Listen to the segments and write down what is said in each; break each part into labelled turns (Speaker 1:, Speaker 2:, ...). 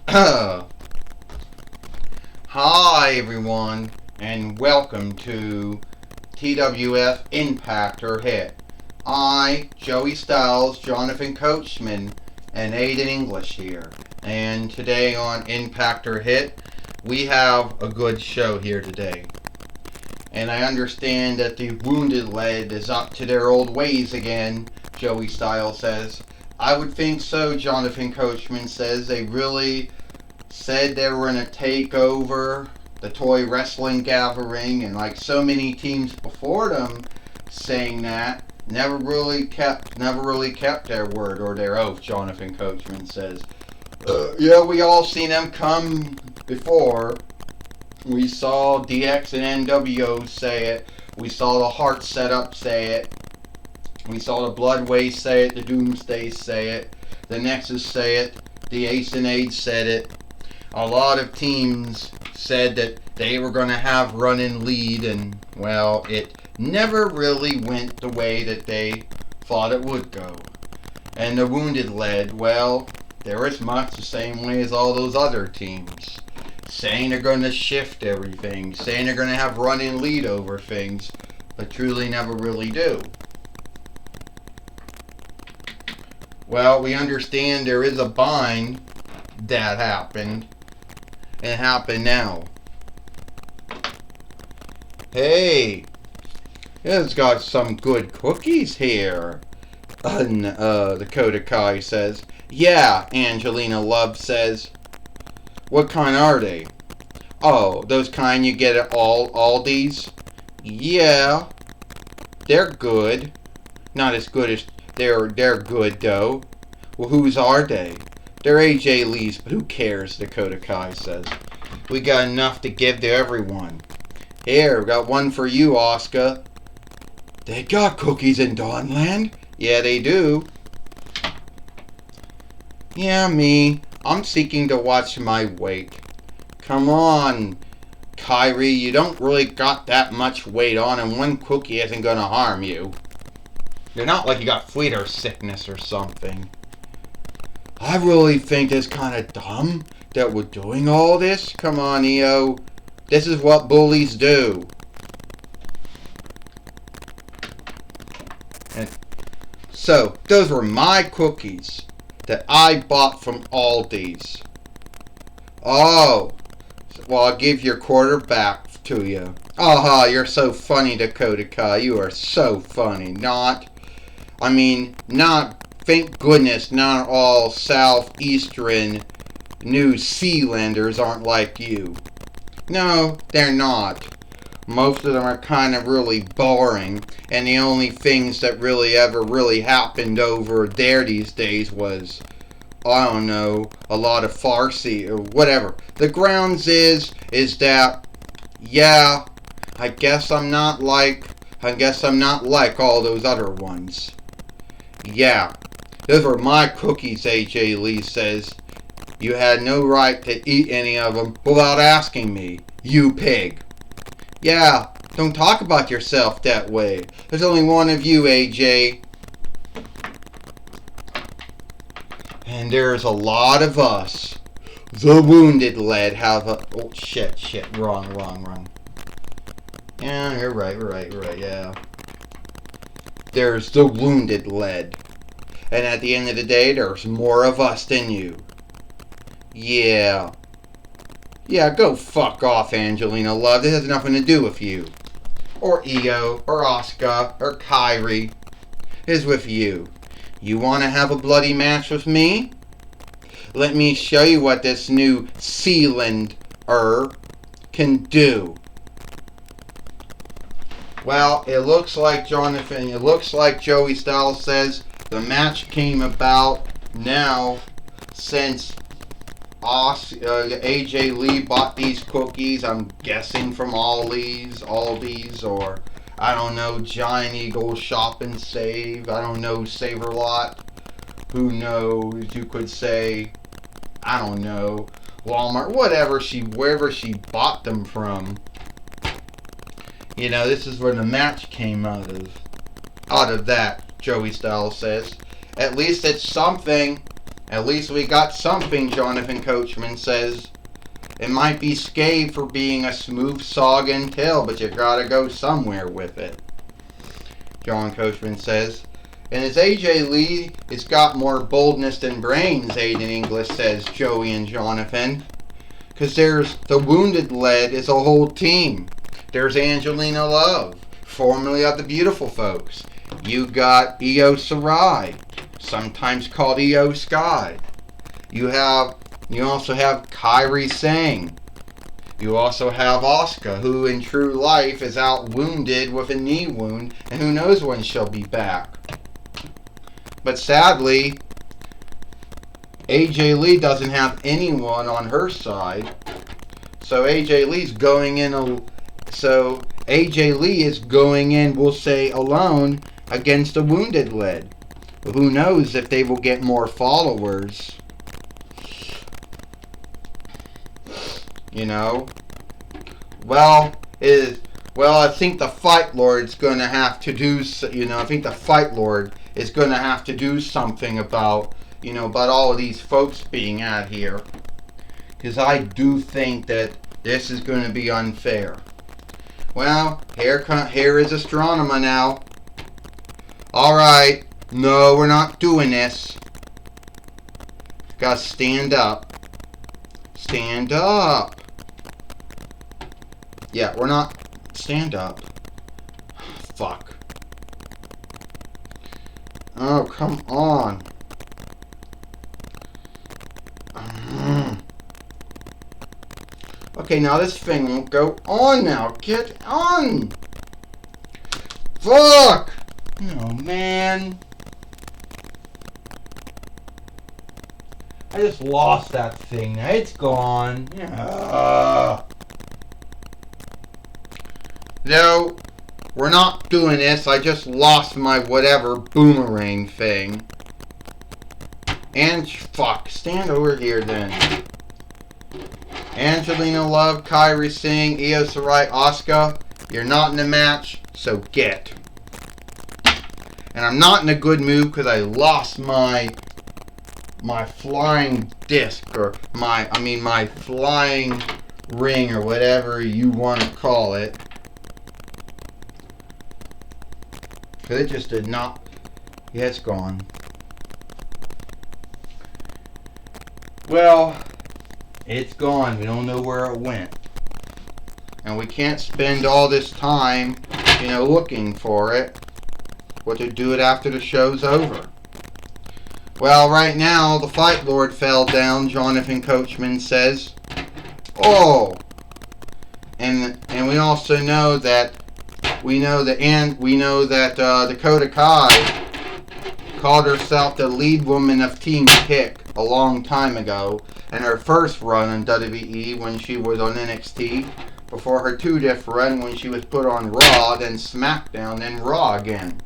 Speaker 1: Hi everyone, and welcome to TWF Impact or Hit. I, Joey Styles, Jonathan Coachman, and Aiden English here. And today on Impact or Hit, we have a good show here today. And I understand that the Wounded Lead is up to their old ways again, Joey Styles says. I would think so, Jonathan Coachman says. They really said they were going to take over the toy wrestling gathering, and like so many teams before them saying that, never really kept their word or their oath, Jonathan Coachman says. Yeah, we all seen them come before. We saw DX and NWO say it. We saw the Heart Setup say it. We saw the Bloodway say it. The Doomsday say it. The Nexus say it. The Ace and Age said it. A lot of teams said that they were going to have run-in lead, and, well, it never really went the way that they thought it would go. And the Wounded Lead, well, they're as much the same way as all those other teams. Saying they're going to shift everything, saying they're going to have run-in lead over things, but truly never really do. Well, we understand there is a bind that happened. It happened now. Hey, it's got some good cookies here. Dakota Kai says. Yeah, Angelina Love says. What kind are they? Oh, those kind you get at Aldi's? Yeah, they're good. Not as good as they're good though. Well, whose are they? They're AJ Lee's, but who cares, Dakota Kai says. We got enough to give to everyone. Here, got one for you, Oscar. They got cookies in Dawnland? Yeah, they do. Yeah, me. I'm seeking to watch my weight. Come on, Kyrie, you don't really got that much weight on, and one cookie isn't gonna harm you. You're not like you got fleeter sickness or something. I really think it's kind of dumb that we're doing all this. Come on, EO. This is what bullies do. And so, those were my cookies that I bought from Aldi's. Oh. Well, I'll give your quarter back to you. Aha, you're so funny, Dakota Kai. You are so funny. Thank goodness not all southeastern New Zealanders aren't like you. No, they're not. Most of them are kind of really boring, and the only things that really happened over there these days was, I don't know, a lot of Farsi or whatever. The grounds is that, yeah, I guess I'm not like all those other ones. Yeah. Those were my cookies, AJ Lee says. You had no right to eat any of them without asking me, you pig. Yeah, don't talk about yourself that way. There's only one of you, AJ. And there's a lot of us. The Wounded Lead have a... Oh, shit. Wrong. Yeah, you're right, yeah. There's the Wounded Lead. And at the end of the day, there's more of us than you. Yeah. Yeah, go fuck off, Angelina Love. This has nothing to do with you. Or EO, or Asuka, or Kyrie. It's with you. You want to have a bloody match with me? Let me show you what this New Zealander can do. Well, it looks like Joey Styles says the match came about now since AJ Lee bought these cookies, I'm guessing from Aldi's, or I don't know, Giant Eagle Shop and Save, I don't know, Save-A-Lot, who knows, you could say, I don't know, Walmart, wherever she bought them from. You know, this is where the match came out of that, Joey Styles says. At least it's something. At least we got something, Jonathan Coachman says. It might be scathed for being a smooth sogging tale, but you gotta go somewhere with it, John Coachman says. And as AJ Lee, it's got more boldness than brains, Aiden English says, Joey and Jonathan. Because there's the Wounded Lead is a whole team. There's Angelina Love, formerly of the Beautiful Folks. You got Io Sarai, sometimes called Io Sky. You also have Kairi Singh. You also have Asuka, who in true life is out wounded with a knee wound, and who knows when she'll be back. But sadly, AJ Lee doesn't have anyone on her side. So AJ Lee is going in, we'll say, alone against the Wounded Lead. But who knows if they will get more followers. You know? Well, I think the Fight Lord's going to have to do, I think the Fight Lord is going to have to do something about, about all of these folks being out here. Because I do think that this is going to be unfair. Well, here is Astronema now. Alright, no, we're not doing this. Gotta stand up. Stand up. Yeah, we're not. Stand up. Fuck. Oh, come on. Okay, now this thing won't go on now. Get on. Fuck. Oh, man. I just lost that thing. It's gone. Yeah. No, we're not doing this. I just lost my whatever boomerang thing. And fuck, stand over here then. Angelina Love, Kairi Singh, Io Sarai, Asuka. You're not in the match, so get. And I'm not in a good mood because I lost my flying disc, or my flying ring, or whatever you want to call it. Because it just did not. Yeah, it's gone. Well, it's gone. We don't know where it went. And we can't spend all this time, looking for it. What to do it after the show's over. Well, right now, the Fight Lord fell down, Jonathan Coachman says. Oh! And we also know that Dakota Kai called herself the lead woman of Team Kick a long time ago, and her first run on WWE when she was on NXT, before her two-diff run when she was put on Raw, then SmackDown, then Raw again.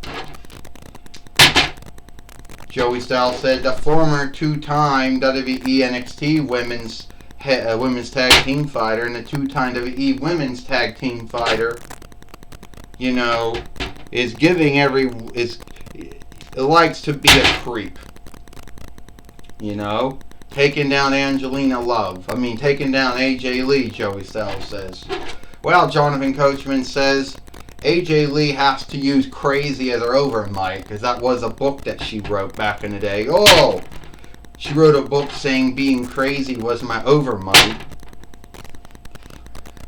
Speaker 1: Joey Styles said the former two-time WWE NXT women's tag team fighter and the two-time WWE women's tag team fighter, is giving it likes to be a creep. Taking down Angelina Love. Taking down AJ Lee, Joey Styles says. Well, Jonathan Coachman says AJ Lee has to use crazy as her overmight, because that was a book that she wrote back in the day. Oh! She wrote a book saying being crazy was my overmight.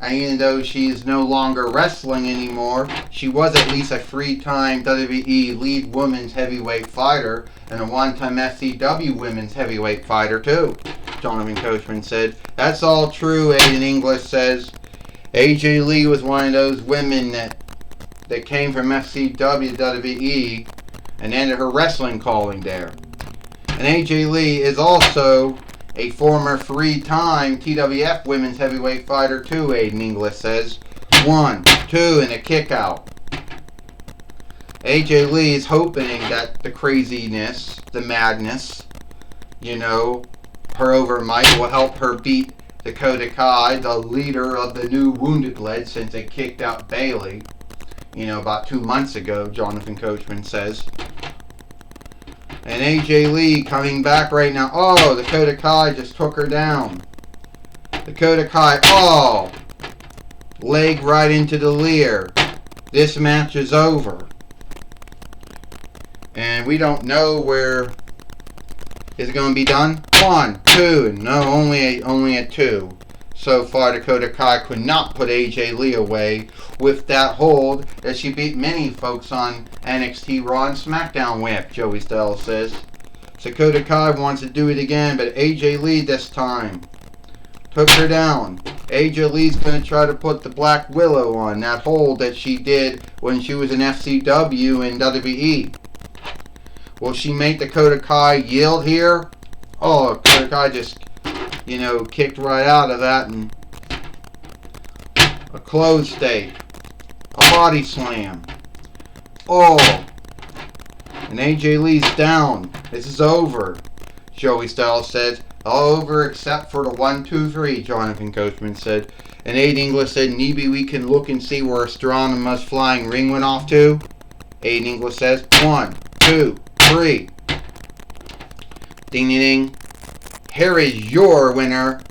Speaker 1: And even though she is no longer wrestling anymore, she was at least a three-time WWE lead women's heavyweight fighter and a one-time FCW women's heavyweight fighter too, Jonathan Coachman said. That's all true, Aiden English says. AJ Lee was one of those women that came from FCW to WWE and ended her wrestling calling there. And AJ Lee is also a former three-time TWF women's heavyweight fighter too, Aiden English says. 1, 2, and a kick out. AJ Lee is hoping that the craziness, the madness, her overmight will help her beat Dakota Kai, the leader of the new Wounded Lead, since they kicked out Bayley, about 2 months ago, Jonathan Coachman says. And AJ Lee coming back right now. Oh, Dakota Kai just took her down. Dakota Kai, oh, leg right into the rear. This match is over. And we don't know where is it going to be done. 1, 2, no, only at 2. So far, Dakota Kai could not put AJ Lee away with that hold that she beat many folks on NXT Raw and SmackDown with, Joey Styles says. Dakota Kai wants to do it again, but AJ Lee this time took her down. AJ Lee's going to try to put the Black Willow on, that hold that she did when she was in FCW and WWE. Will she make Dakota Kai yield here? Oh, Dakota Kai just, kicked right out of that, and a closed stake, a body slam. Oh, and AJ Lee's down. This is over, Joey Styles says. All over except for the 1, 2, 3, Jonathan Coachman said. And Aiden English said, maybe we can look and see where Astronoma's flying ring went off to. Aiden English says, 1, 2, 3. Ding, ding, ding. Here is your winner.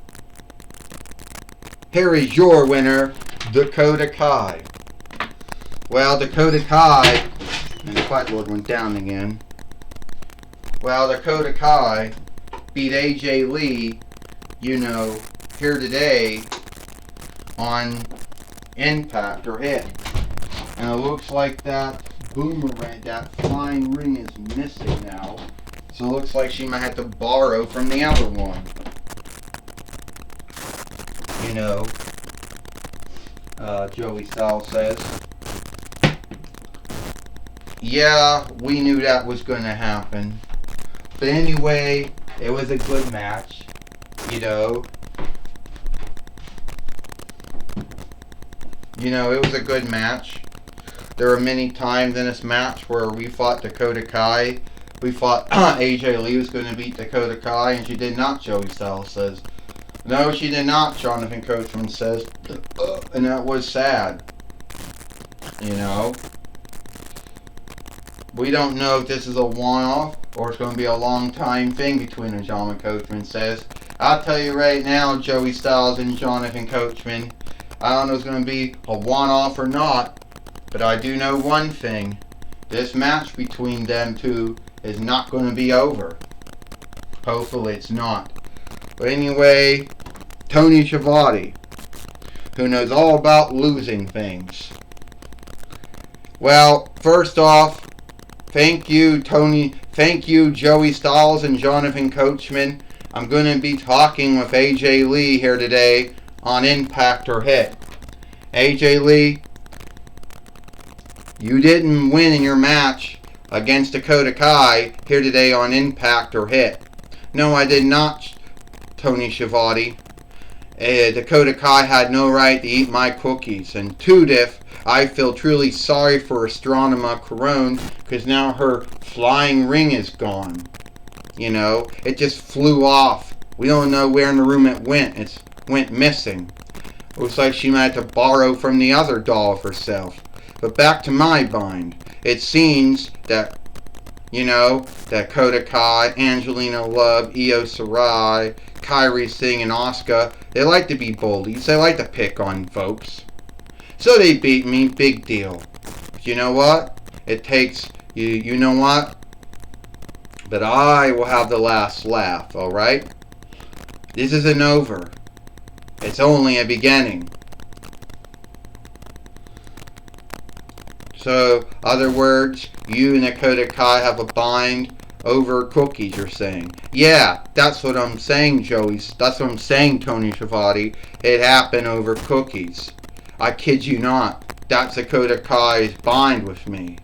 Speaker 1: Here is your winner, Dakota Kai. Well, Dakota Kai, and the fight board went down again. Well, Dakota Kai beat AJ Lee, here today on Impact or Hit. And it looks like that boomerang, that flying ring is missing now. So it looks like she might have to borrow from the other one. Joey Styles says. Yeah, we knew that was going to happen. But anyway, it was a good match. It was a good match. There were many times in this match where we fought Dakota Kai. We thought AJ Lee was going to beat Dakota Kai, and she did not, Joey Styles says. No, she did not, Jonathan Coachman says. And that was sad. We don't know if this is a one-off or it's going to be a long-time thing between them, Jonathan Coachman says. I'll tell you right now, Joey Styles and Jonathan Coachman, I don't know if it's going to be a one-off or not, but I do know one thing. This match between them two is not going to be over. Hopefully it's not. But anyway, Tony Schiavone, who knows all about losing things. Well, first off, thank you, Tony. Thank you, Joey Styles and Jonathan Coachman. I'm going to be talking with AJ Lee here today on Impact or Hit. AJ Lee, you didn't win in your match against Dakota Kai here today on Impact or Hit. No, I did not, Tony Schiavone. Dakota Kai had no right to eat my cookies. And Tudif, I feel truly sorry for Astronema Corone because now her flying ring is gone. It just flew off. We don't know where in the room it went. It went missing. Looks like she might have to borrow from the other doll of herself. But back to my mind. It seems that, Dakota Kai, Angelina Love, Io Shirai, Kairi Singh, and Asuka, they like to be bullies. They like to pick on folks. So they beat me, big deal. But you know what? It takes, you know what? But I will have the last laugh, alright? This isn't over. It's only a beginning. So, other words, you and Dakota Kai have a bind over cookies, you're saying. Yeah, that's what I'm saying, Joey. That's what I'm saying, Tony Schiavone. It happened over cookies. I kid you not. That's Dakota Kai's bind with me.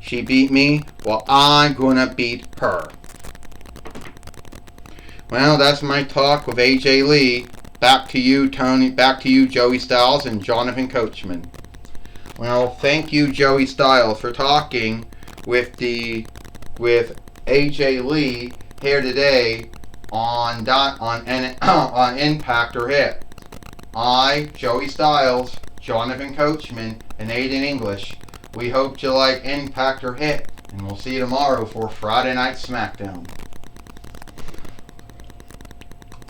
Speaker 1: She beat me, well, I'm gonna beat her. Well, that's my talk with AJ Lee. Back to you, Tony. Back to you, Joey Styles and Jonathan Coachman. Well, thank you, Joey Styles, for talking with AJ Lee here today on Impact or Hit. I, Joey Styles, Jonathan Coachman, and Aiden English. We hope you like Impact or Hit And we'll see you tomorrow for Friday Night SmackDown.